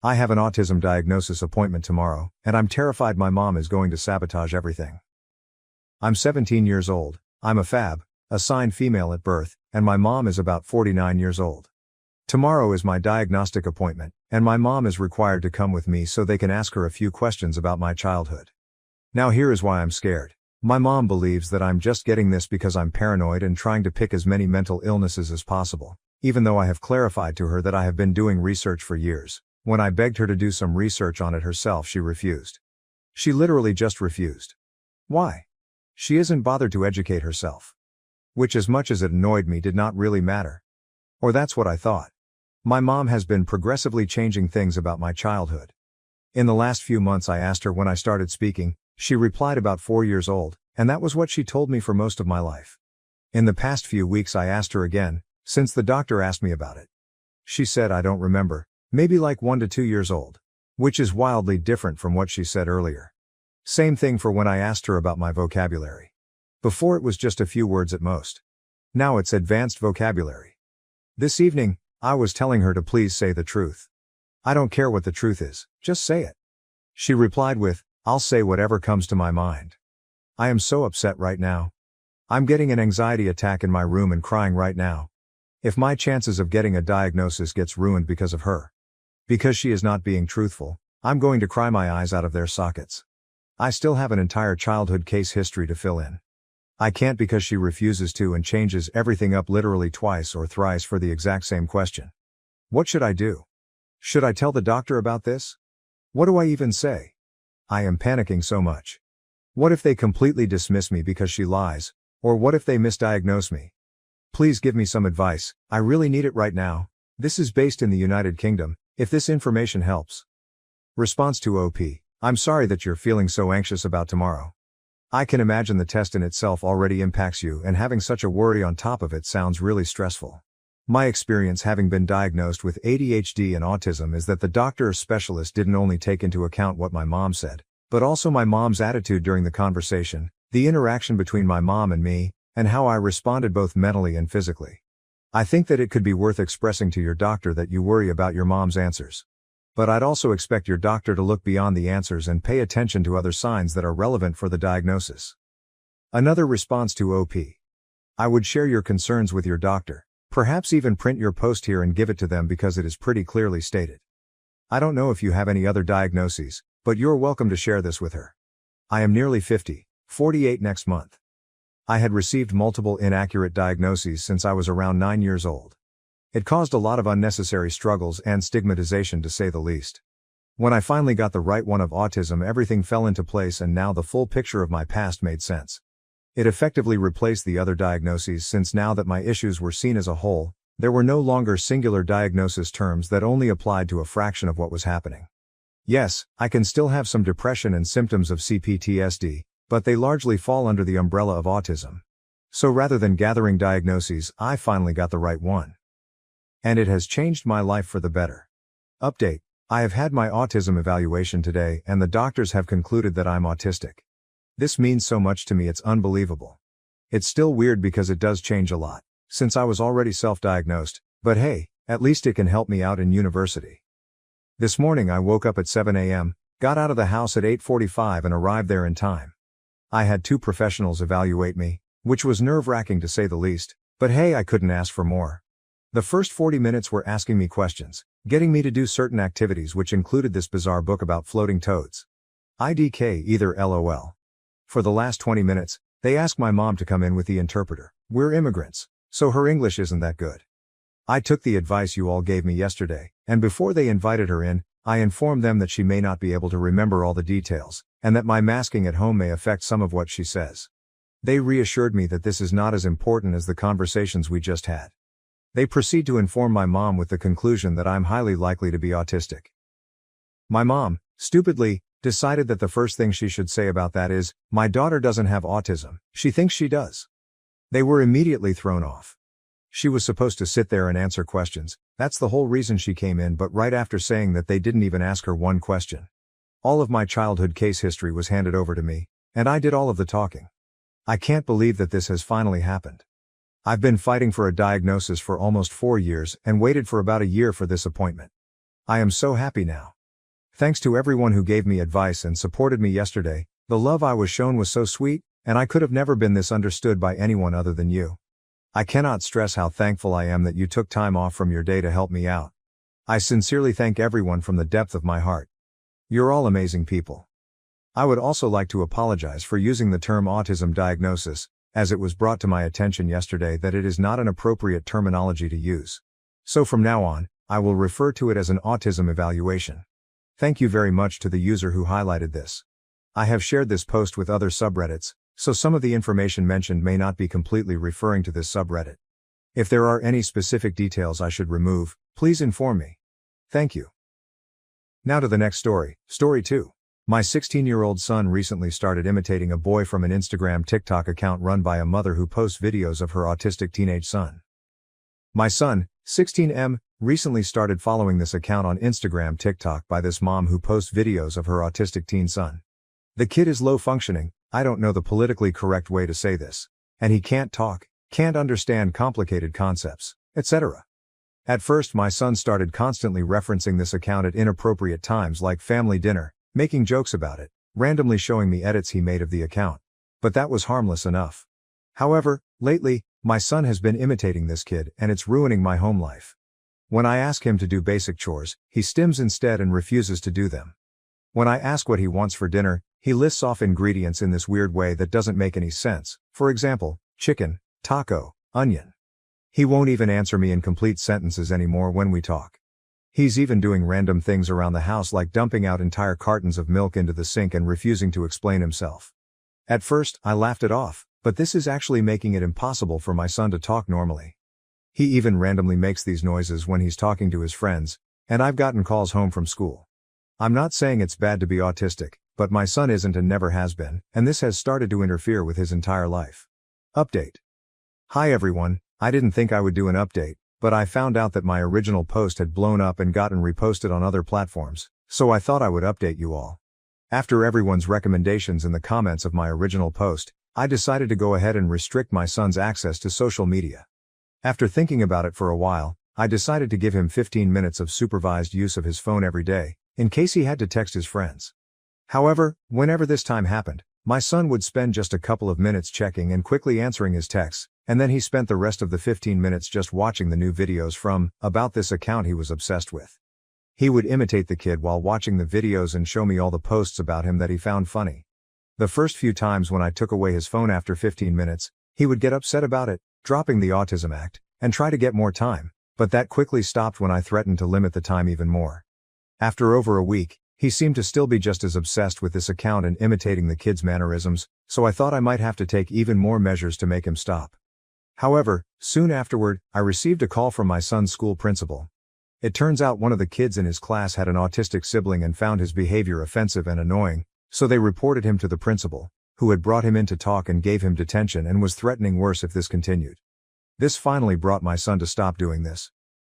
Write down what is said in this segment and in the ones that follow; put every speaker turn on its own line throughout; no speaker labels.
I have an autism diagnosis appointment tomorrow, and I'm terrified my mom is going to sabotage everything. I'm 17 years old, I'm a fab, assigned female at birth, and my mom is about 49 years old. Tomorrow is my diagnostic appointment, and my mom is required to come with me so they can ask her a few questions about my childhood. Now here is why I'm scared. My mom believes that I'm just getting this because I'm paranoid and trying to pick as many mental illnesses as possible, even though I have clarified to her that I have been doing research for years. When I begged her to do some research on it herself, she refused. She literally just refused. Why? She isn't bothered to educate herself. Which, as much as it annoyed me, did not really matter. Or that's what I thought. My mom has been progressively changing things about my childhood. In the last few months I asked her when I started speaking, she replied about 4 years old, and that was what she told me for most of my life. In the past few weeks I asked her again, since the doctor asked me about it. She said I don't remember, maybe like 1 to 2 years old. Which is wildly different from what she said earlier. Same thing for when I asked her about my vocabulary. Before it was just a few words at most. Now it's advanced vocabulary. This evening, I was telling her to please say the truth. I don't care what the truth is, just say it. She replied with, I'll say whatever comes to my mind. I am so upset right now. I'm getting an anxiety attack in my room and crying right now. If my chances of getting a diagnosis gets ruined because of her. Because she is not being truthful, I'm going to cry my eyes out of their sockets. I still have an entire childhood case history to fill in. I can't because she refuses to and changes everything up literally twice or thrice for the exact same question. What should I do? Should I tell the doctor about this? What do I even say? I am panicking so much. What if they completely dismiss me because she lies, or what if they misdiagnose me? Please give me some advice, I really need it right now. This is based in the United Kingdom, if this information helps. Response to OP. I'm sorry that you're feeling so anxious about tomorrow. I can imagine the test in itself already impacts you, and having such a worry on top of it sounds really stressful. My experience having been diagnosed with ADHD and autism is that the doctor or specialist didn't only take into account what my mom said, but also my mom's attitude during the conversation, the interaction between my mom and me, and how I responded both mentally and physically. I think that it could be worth expressing to your doctor that you worry about your mom's answers. But I'd also expect your doctor to look beyond the answers and pay attention to other signs that are relevant for the diagnosis. Another response to OP. I would share your concerns with your doctor. Perhaps even print your post here and give it to them because it is pretty clearly stated. I don't know if you have any other diagnoses, but you're welcome to share this with her. I am nearly 50, 48 next month. I had received multiple inaccurate diagnoses since I was around 9 years old. It caused a lot of unnecessary struggles and stigmatization to say the least. When I finally got the right one of autism, everything fell into place and now the full picture of my past made sense. It effectively replaced the other diagnoses since now that my issues were seen as a whole, there were no longer singular diagnosis terms that only applied to a fraction of what was happening. Yes, I can still have some depression and symptoms of CPTSD, but they largely fall under the umbrella of autism. So rather than gathering diagnoses, I finally got the right one. And it has changed my life for the better. Update. I have had my autism evaluation today and the doctors have concluded that I'm autistic. This means so much to me, it's unbelievable. It's still weird because it does change a lot, since I was already self-diagnosed, but hey, at least it can help me out in university. This morning I woke up at 7 a.m., got out of the house at 8:45 and arrived there in time. I had 2 professionals evaluate me, which was nerve-wracking to say the least, but hey, I couldn't ask for more. The first 40 minutes were asking me questions, getting me to do certain activities which included this bizarre book about floating toads. IDK either LOL. For the last 20 minutes, they asked my mom to come in with the interpreter. We're immigrants, so her English isn't that good. I took the advice you all gave me yesterday, and before they invited her in, I informed them that she may not be able to remember all the details, and that my masking at home may affect some of what she says. They reassured me that this is not as important as the conversations we just had. They proceed to inform my mom with the conclusion that I'm highly likely to be autistic. My mom, stupidly, decided that the first thing she should say about that is, my daughter doesn't have autism, she thinks she does. They were immediately thrown off. She was supposed to sit there and answer questions, that's the whole reason she came in, but right after saying that they didn't even ask her one question. All of my childhood case history was handed over to me, and I did all of the talking. I can't believe that this has finally happened. I've been fighting for a diagnosis for almost 4 years and waited for about a year for this appointment. I am so happy now. Thanks to everyone who gave me advice and supported me yesterday. The love I was shown was so sweet, and I could have never been this understood by anyone other than you. I cannot stress how thankful I am that you took time off from your day to help me out. I sincerely thank everyone from the depth of my heart. You're all amazing people. I would also like to apologize for using the term autism diagnosis, as it was brought to my attention yesterday that it is not an appropriate terminology to use. So from now on, I will refer to it as an autism evaluation. Thank you very much to the user who highlighted this. I have shared this post with other subreddits, so some of the information mentioned may not be completely referring to this subreddit. If there are any specific details I should remove, please inform me. Thank you. Now to the next story, Story 2. My 16-year-old son recently started imitating a boy from an Instagram TikTok account run by a mother who posts videos of her autistic teenage son. My son, 16M, recently started following this account on Instagram TikTok by this mom who posts videos of her autistic teen son. The kid is low functioning, I don't know the politically correct way to say this, and he can't talk, can't understand complicated concepts, etc. At first my son started constantly referencing this account at inappropriate times like family dinner, making jokes about it, randomly showing me edits he made of the account. But that was harmless enough. However, lately, my son has been imitating this kid and it's ruining my home life. When I ask him to do basic chores, he stims instead and refuses to do them. When I ask what he wants for dinner, he lists off ingredients in this weird way that doesn't make any sense, for example, chicken, taco, onion. He won't even answer me in complete sentences anymore when we talk. He's even doing random things around the house like dumping out entire cartons of milk into the sink and refusing to explain himself. At first, I laughed it off, but this is actually making it impossible for my son to talk normally. He even randomly makes these noises when he's talking to his friends, and I've gotten calls home from school. I'm not saying it's bad to be autistic, but my son isn't and never has been, and this has started to interfere with his entire life. Update. Hi everyone, I didn't think I would do an update, but I found out that my original post had blown up and gotten reposted on other platforms, so I thought I would update you all. After everyone's recommendations in the comments of my original post, I decided to go ahead and restrict my son's access to social media. After thinking about it for a while, I decided to give him 15 minutes of supervised use of his phone every day, in case he had to text his friends. However, whenever this time happened, my son would spend just a couple of minutes checking and quickly answering his texts, and then he spent the rest of the 15 minutes just watching the new videos about this account he was obsessed with. He would imitate the kid while watching the videos and show me all the posts about him that he found funny. The first few times when I took away his phone after 15 minutes, he would get upset about it, dropping the Autism Act, and try to get more time, but that quickly stopped when I threatened to limit the time even more. After over a week, he seemed to still be just as obsessed with this account and imitating the kid's mannerisms, so I thought I might have to take even more measures to make him stop. However, soon afterward, I received a call from my son's school principal. It turns out one of the kids in his class had an autistic sibling and found his behavior offensive and annoying, so they reported him to the principal, who had brought him in to talk and gave him detention and was threatening worse if this continued. This finally brought my son to stop doing this.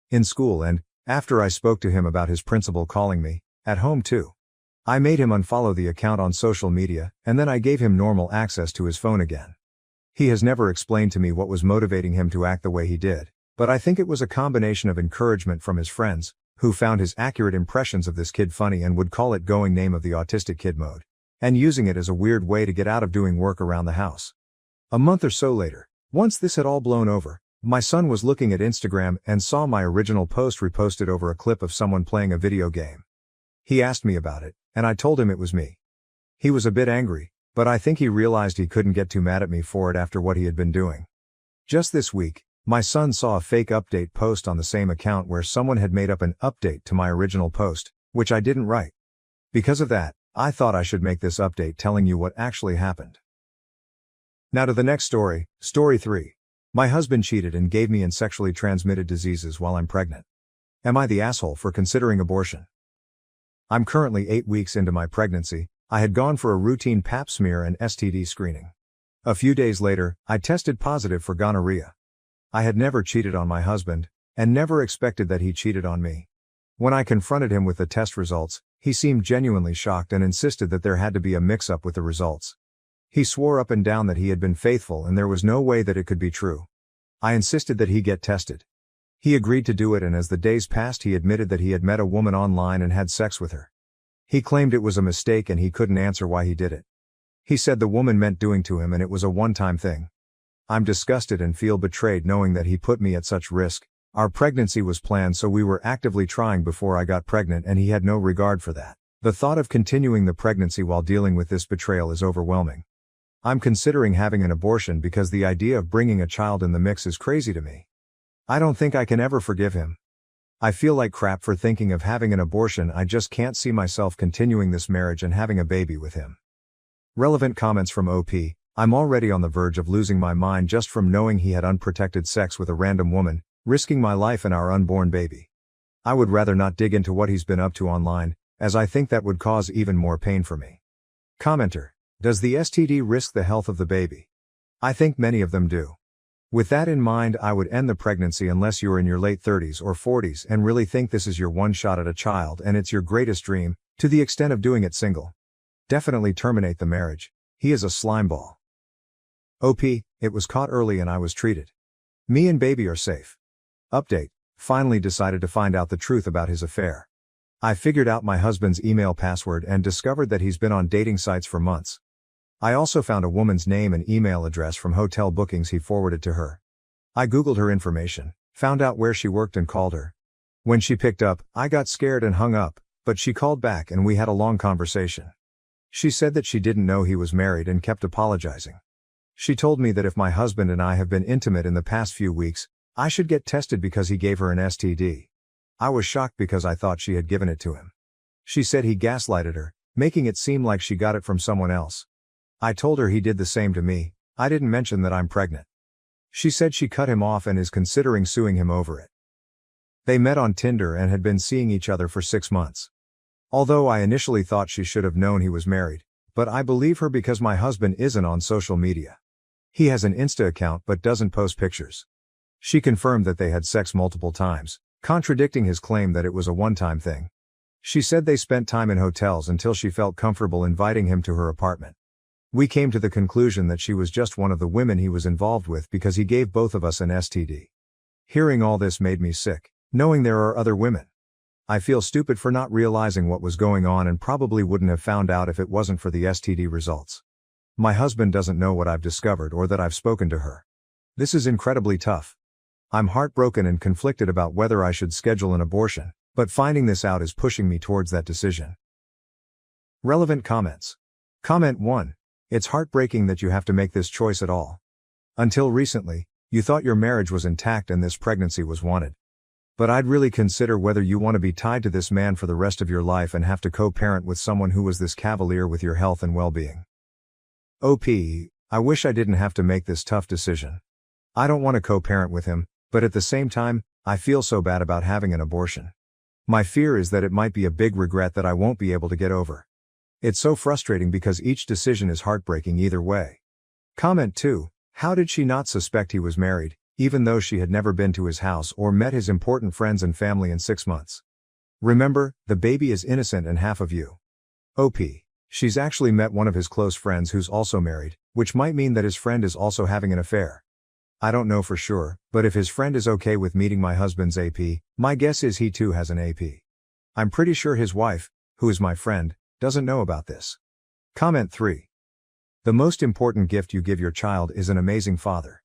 In school and, after I spoke to him about his principal calling me, at home too. I made him unfollow the account on social media, and then I gave him normal access to his phone again. He has never explained to me what was motivating him to act the way he did, but I think it was a combination of encouragement from his friends, who found his accurate impressions of this kid funny and would call it going name of the autistic kid mode, and using it as a weird way to get out of doing work around the house. A month or so later, once this had all blown over, my son was looking at Instagram and saw my original post reposted over a clip of someone playing a video game. He asked me about it, and I told him it was me. He was a bit angry, but I think he realized he couldn't get too mad at me for it after what he had been doing. Just this week, my son saw a fake update post on the same account where someone had made up an update to my original post, which I didn't write. Because of that, I thought I should make this update telling you what actually happened. Now to the next story, Story 3. My husband cheated and gave me sexually transmitted diseases while I'm pregnant. Am I the asshole for considering abortion? I'm currently 8 weeks into my pregnancy. I had gone for a routine pap smear and STD screening. A few days later, I tested positive for gonorrhea. I had never cheated on my husband, and never expected that he cheated on me. When I confronted him with the test results, he seemed genuinely shocked and insisted that there had to be a mix-up with the results. He swore up and down that he had been faithful and there was no way that it could be true. I insisted that he get tested. He agreed to do it, and as the days passed he admitted that he had met a woman online and had sex with her. He claimed it was a mistake and he couldn't answer why he did it. He said the woman meant doing to him and it was a one-time thing. I'm disgusted and feel betrayed knowing that he put me at such risk. Our pregnancy was planned, so we were actively trying before I got pregnant, and he had no regard for that. The thought of continuing the pregnancy while dealing with this betrayal is overwhelming. I'm considering having an abortion because the idea of bringing a child in the mix is crazy to me. I don't think I can ever forgive him. I feel like crap for thinking of having an abortion. I just can't see myself continuing this marriage and having a baby with him. Relevant comments from OP. I'm already on the verge of losing my mind just from knowing he had unprotected sex with a random woman, risking my life and our unborn baby. I would rather not dig into what he's been up to online, as I think that would cause even more pain for me. Commenter. Does the STD risk the health of the baby? I think many of them do. With that in mind, I would end the pregnancy unless you're in your late 30s or 40s and really think this is your one shot at a child and it's your greatest dream, to the extent of doing it single. Definitely terminate the marriage. He is a slimeball. OP, it was caught early and I was treated. Me and baby are safe. Update, finally decided to find out the truth about his affair. I figured out my husband's email password and discovered that he's been on dating sites for months. I also found a woman's name and email address from hotel bookings he forwarded to her. I googled her information, found out where she worked and called her. When she picked up, I got scared and hung up, but she called back and we had a long conversation. She said that she didn't know he was married and kept apologizing. She told me that if my husband and I have been intimate in the past few weeks, I should get tested because he gave her an STD. I was shocked because I thought she had given it to him. She said he gaslighted her, making it seem like she got it from someone else. I told her he did the same to me. I didn't mention that I'm pregnant. She said she cut him off and is considering suing him over it. They met on Tinder and had been seeing each other for 6 months. Although I initially thought she should have known he was married, but I believe her because my husband isn't on social media. He has an Insta account but doesn't post pictures. She confirmed that they had sex multiple times, contradicting his claim that it was a one-time thing. She said they spent time in hotels until she felt comfortable inviting him to her apartment. We came to the conclusion that she was just one of the women he was involved with because he gave both of us an STD. Hearing all this made me sick, knowing there are other women. I feel stupid for not realizing what was going on and probably wouldn't have found out if it wasn't for the STD results. My husband doesn't know what I've discovered or that I've spoken to her. This is incredibly tough. I'm heartbroken and conflicted about whether I should schedule an abortion, but finding this out is pushing me towards that decision. Relevant comments. Comment 1. It's heartbreaking that you have to make this choice at all. Until recently, you thought your marriage was intact and this pregnancy was wanted. But I'd really consider whether you want to be tied to this man for the rest of your life and have to co-parent with someone who was this cavalier with your health and well-being. OP, I wish I didn't have to make this tough decision. I don't want to co-parent with him, but at the same time, I feel so bad about having an abortion. My fear is that it might be a big regret that I won't be able to get over. It's so frustrating because each decision is heartbreaking either way. Comment 2, how did she not suspect he was married, even though she had never been to his house or met his important friends and family in 6 months? Remember, the baby is innocent and half of you. OP. She's actually met one of his close friends who's also married, which might mean that his friend is also having an affair. I don't know for sure, but if his friend is okay with meeting my husband's AP, my guess is he too has an AP. I'm pretty sure his wife, who is my friend, doesn't know about this. Comment 3. The most important gift you give your child is an amazing father.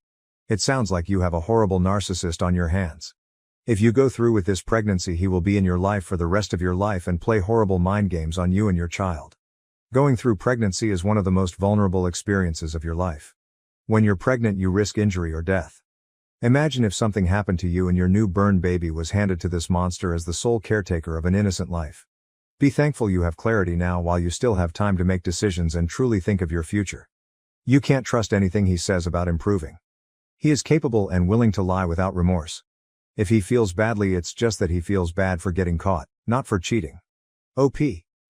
It sounds like you have a horrible narcissist on your hands. If you go through with this pregnancy, he will be in your life for the rest of your life and play horrible mind games on you and your child. Going through pregnancy is one of the most vulnerable experiences of your life. When you're pregnant, you risk injury or death. Imagine if something happened to you and your newborn baby was handed to this monster as the sole caretaker of an innocent life. Be thankful you have clarity now while you still have time to make decisions and truly think of your future. You can't trust anything he says about improving. He is capable and willing to lie without remorse. If he feels badly, it's just that he feels bad for getting caught, not for cheating. OP.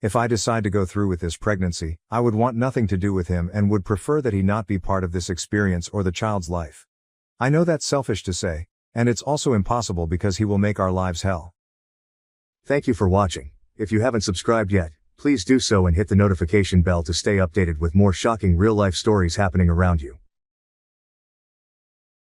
If I decide to go through with this pregnancy, I would want nothing to do with him and would prefer that he not be part of this experience or the child's life. I know that's selfish to say, and it's also impossible because he will make our lives hell.
Thank you for watching. If you haven't subscribed yet, please do so and hit the notification bell to stay updated with more shocking real-life stories happening around you.